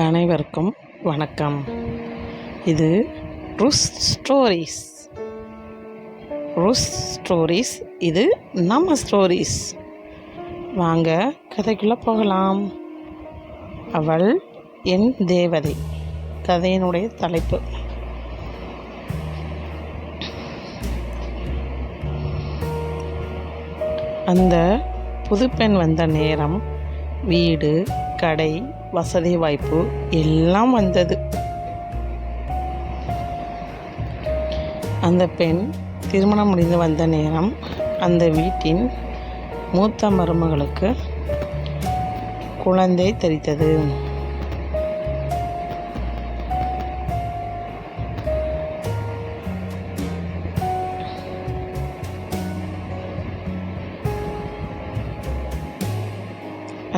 அனைவருக்கும் வணக்கம். இது ருஸ் ஸ்டோரிஸ். இது நம்ம ஸ்டோரிஸ். வாங்க கதைக்குள்ளே போகலாம். அவள் என் தேவதை. கதையினுடைய தலைப்பு. அந்த புதுப்பெண் வந்த நேரம் வீடு, கடை, வசதி வாய்ப்பு எல்லாம் வந்தது. அந்த பெண் திருமணம் முடிந்து வந்த நேரம் அந்த வீட்டின் மூத்த மருமகளுக்கு குழந்தை தெரித்தது.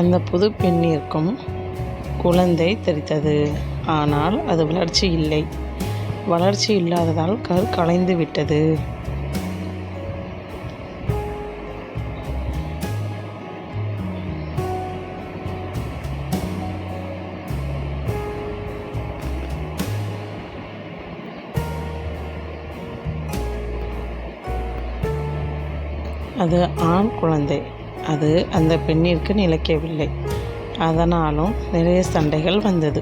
அந்த புது பெண்ணிற்கும் குழந்தை தெரித்தது. ஆனால் அது வளர்ச்சி இல்லாததால் கரு கலைந்து விட்டது. அது ஆண் குழந்தை. அது அந்த பெண்ணிற்கு நிலைக்கவில்லை. அதனாலும் நிறைய சண்டைகள் வந்தது.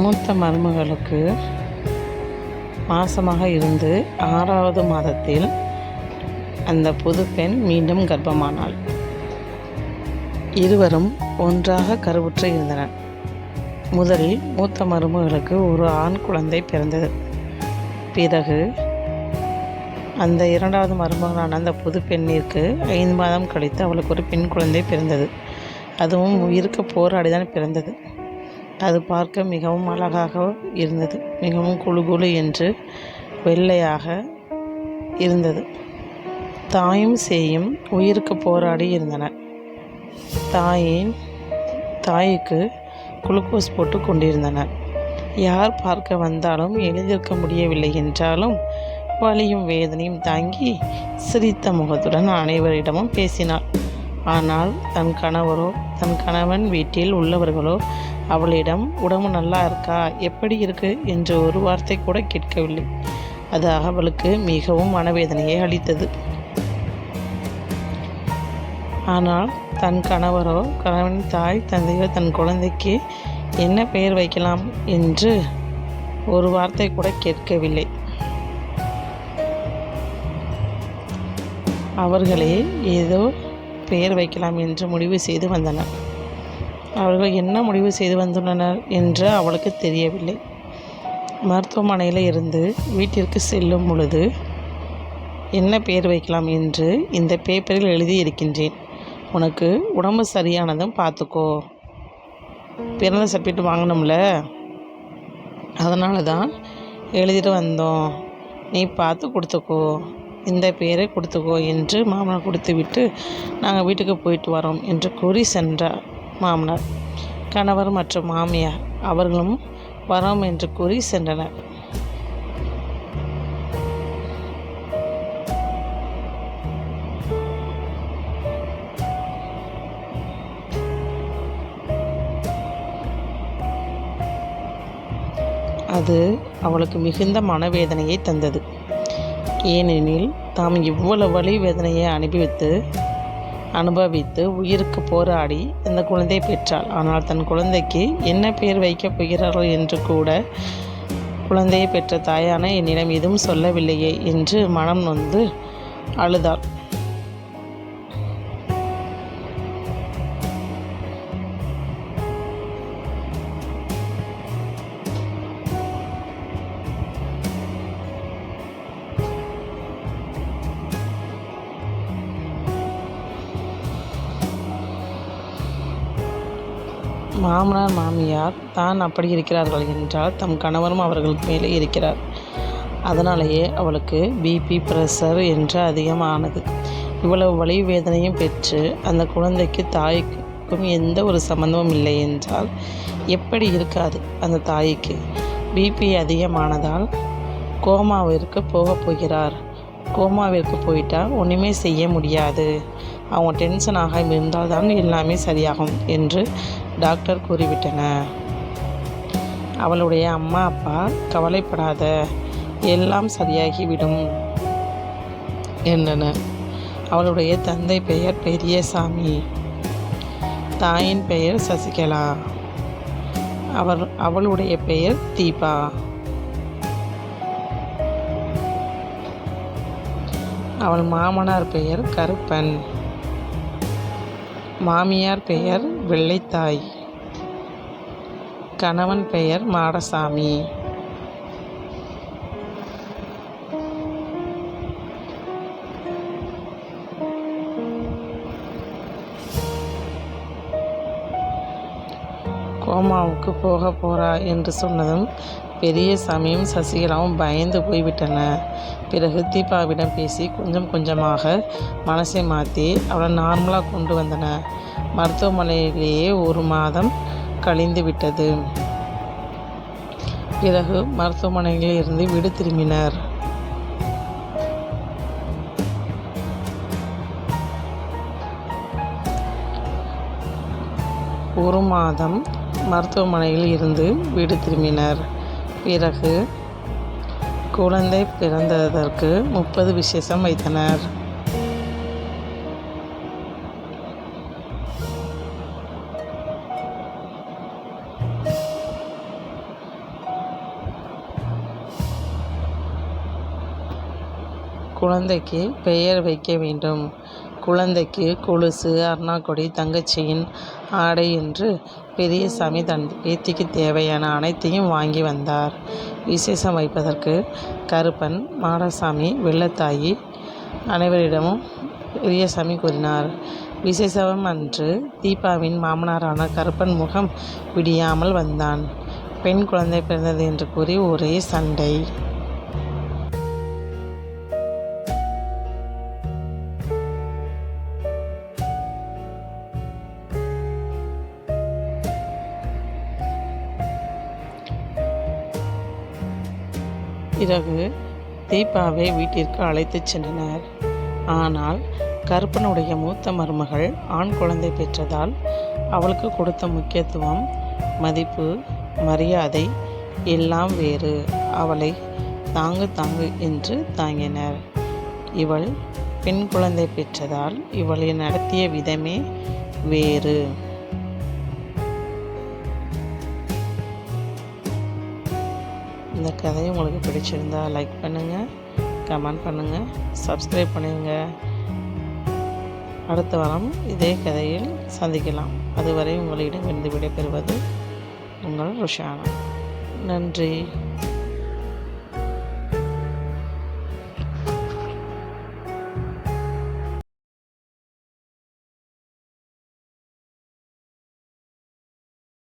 மூத்த மருமகளுக்கு மாசமாக இருந்து 6வது மாதத்தில் அந்த புது பெண் மீண்டும் கர்ப்பமானாள். இருவரும் ஒன்றாக கருவுற்று இருந்தனர். முதலில் மூத்த மருமகளுக்கு ஒரு ஆண் குழந்தை பிறந்தது. பிறகு அந்த 2வது மருமகளான அந்த புது பெண்ணிற்கு 5 மாதம் கழித்து அவளுக்கு ஒரு பெண் குழந்தை பிறந்தது. அதுவும் உயிருக்கு போராடிதான் பிறந்தது. அது பார்க்க மிகவும் அழகாக இருந்தது. மிகவும் குழு என்று வெள்ளையாக இருந்தது. தாயும் சேயும் உயிருக்கு போராடி இருந்தனர். தாய்க்கு குளுக்கோஸ் போட்டு கொண்டிருந்தனர். யார் பார்க்க வந்தாலும் எழுந்திருக்க முடியவில்லை என்றாலும் வலியும் வேதனையும் தாங்கி சிரித்த முகத்துடன் அனைவரிடமும் பேசினாள். ஆனால் தன் கணவன் வீட்டில் உள்ளவர்களோ அவளிடம் உடம்பு நல்லா இருக்கா, எப்படி இருக்கு என்று ஒரு வார்த்தை கூட கேட்கவில்லை. அது அவளுக்கு மிகவும் மனவேதனையை அளித்தது. ஆனால் தன் கணவனின் தாய் தந்தையோ தன் குழந்தைக்கு என்ன பெயர் வைக்கலாம் என்று ஒரு வார்த்தை கூட கேட்கவில்லை. அவர்களே ஏதோ பெயர் வைக்கலாம் என்று முடிவு செய்து வந்தனர். அவர்கள் என்ன முடிவு செய்து வந்துள்ளனர் என்று அவளுக்கு தெரியவில்லை. மருத்துவமனையில் இருந்து வீட்டிற்கு செல்லும் பொழுது என்ன பெயர் வைக்கலாம் என்று இந்த பேப்பரில் எழுதி இருக்கின்றேன். உனக்கு உடம்பு சரியானதும் பார்த்துக்கோ. பிறந்த சர்டிஃபிகேட் வாங்கணும்ல, அதனால தான் எழுதிட்டு வந்தோம். நீ பார்த்து கொடுத்துக்கோ, இந்த பேரை கொடுத்துக்கோ என்று மாமனார் கொடுத்து விட்டு நாங்கள் வீட்டுக்கு போயிட்டு வரோம் என்று கூறி சென்றார் மாமனார். கணவர் மற்றும் மாமியார் அவர்களும் வரோம் என்று கூறி சென்றனர். அது அவளுக்கு மிகுந்த மனவேதனையை தந்தது. ஏனெனில் தாம் இவ்வளவு வலி வேதனையை அனுபவித்து உயிருக்கு போராடி அந்த குழந்தையை பெற்றாள். ஆனால் தன் குழந்தைக்கு என்ன பெயர் வைக்கப் போகிறார்கள் என்று கூட குழந்தையை பெற்ற தாயான என்னிடம் எதுவும் சொல்லவில்லையே என்று மனம் நொந்து அழுதாள். மாமனார் மாமியார் தான் அப்படி இருக்கிறார்கள் என்றால் தம் கணவரும் அவர்களுக்கு மேலே இருக்கிறார். அதனாலேயே அவளுக்கு பிபி, ப்ரெஷர் என்று அதிகமானது. இவ்வளவு வலி வேதனையும் பெற்று அந்த குழந்தைக்கு தீபாவுக்கும் எந்த ஒரு சம்மந்தமும் இல்லை என்றால் எப்படி இருக்காது? அந்த தாய்க்கு பிபி அதிகமானதால் கோமாவிற்கு போகிறார். கோமாவிற்கு போயிட்டா ஒன்றுமே செய்ய முடியாது. அவங்க டென்ஷன் ஆகாமல் இருந்தால்தான் எல்லாமே சரியாகும் என்று டாக்டர் கூறிவிட்டனர். அவளுடைய அம்மா அப்பா கவலைப்படாத, எல்லாம் சரியாகிவிடும் என்றனர். அவளுடைய தந்தை பெயர் பெரியசாமி, தாயின் பெயர் சசிகலா, அவளுடைய பெயர் தீபா. அவள் மாமனார் பெயர் கருப்பன், மாமியார் பெயர் வெள்ளைத்தாய், கணவன் பெயர் மாடசாமி. கோமாவுக்கு போகிறா என்று சொன்னதும் பெரியசாமியும் சசிகலாவும் பயந்து போய்விட்டனர். பிறகு தீபாவிடம் பேசி கொஞ்சம் கொஞ்சமாக மனசை மாற்றி அவளை நார்மலாக கொண்டு வந்தனர். மருத்துவமனையிலேயே 1 மாதம் கழிந்து விட்டது. பிறகு மருத்துவமனையில் இருந்து வீடு திரும்பினர். ஒரு மாதம் மருத்துவமனையில் இருந்து வீடு திரும்பினர். பிறகு குழந்தை பிறந்ததற்கு 30 விசேஷம் வைத்தனர். குழந்தைக்கு பெயர் வைக்க வேண்டும். குழந்தைக்கு கொலுசு, அர்ணாக்கொடி, தங்கச்சியின் ஆடை என்று பெரியசாமி தன் பேத்திக்கு தேவையான அனைத்தையும் வாங்கி வந்தார். விசேஷம் வைப்பதற்கு கருப்பன், மாடசாமி, வெள்ளத்தாயி அனைவரிடமும் பெரியசாமி கூறினார். விசேஷம் அன்று தீபாவின் மாமனாரான கருப்பன் முகம் விடியாமல் வந்தான். பெண் குழந்தை பிறந்தது என்று கூறி ஒரே சண்டை. பிறகு தீபாவை வீட்டிற்கு அழைத்துச் சென்றனர். ஆனால் கருப்பனுடைய மூத்த மருமகள் ஆண் குழந்தை பெற்றதால் அவளுக்கு கொடுத்த முக்கியத்துவம், மதிப்பு, மரியாதை எல்லாம் வேறு. அவளை தாங்கு என்று தாங்கினர். இவள் பெண் குழந்தை பெற்றதால் இவளை நடத்திய விதமே வேறு. இந்த கதை உங்களுக்கு பிடிச்சிருந்தா லைக் பண்ணுங்கள், கமெண்ட் பண்ணுங்கள், சப்ஸ்கிரைப் பண்ணுங்க. அடுத்த வாரம் இதே கதையில் சந்திக்கலாம். அதுவரை உங்களிடம் விடைபெறுவது உங்கள் ருஷானா. நன்றி.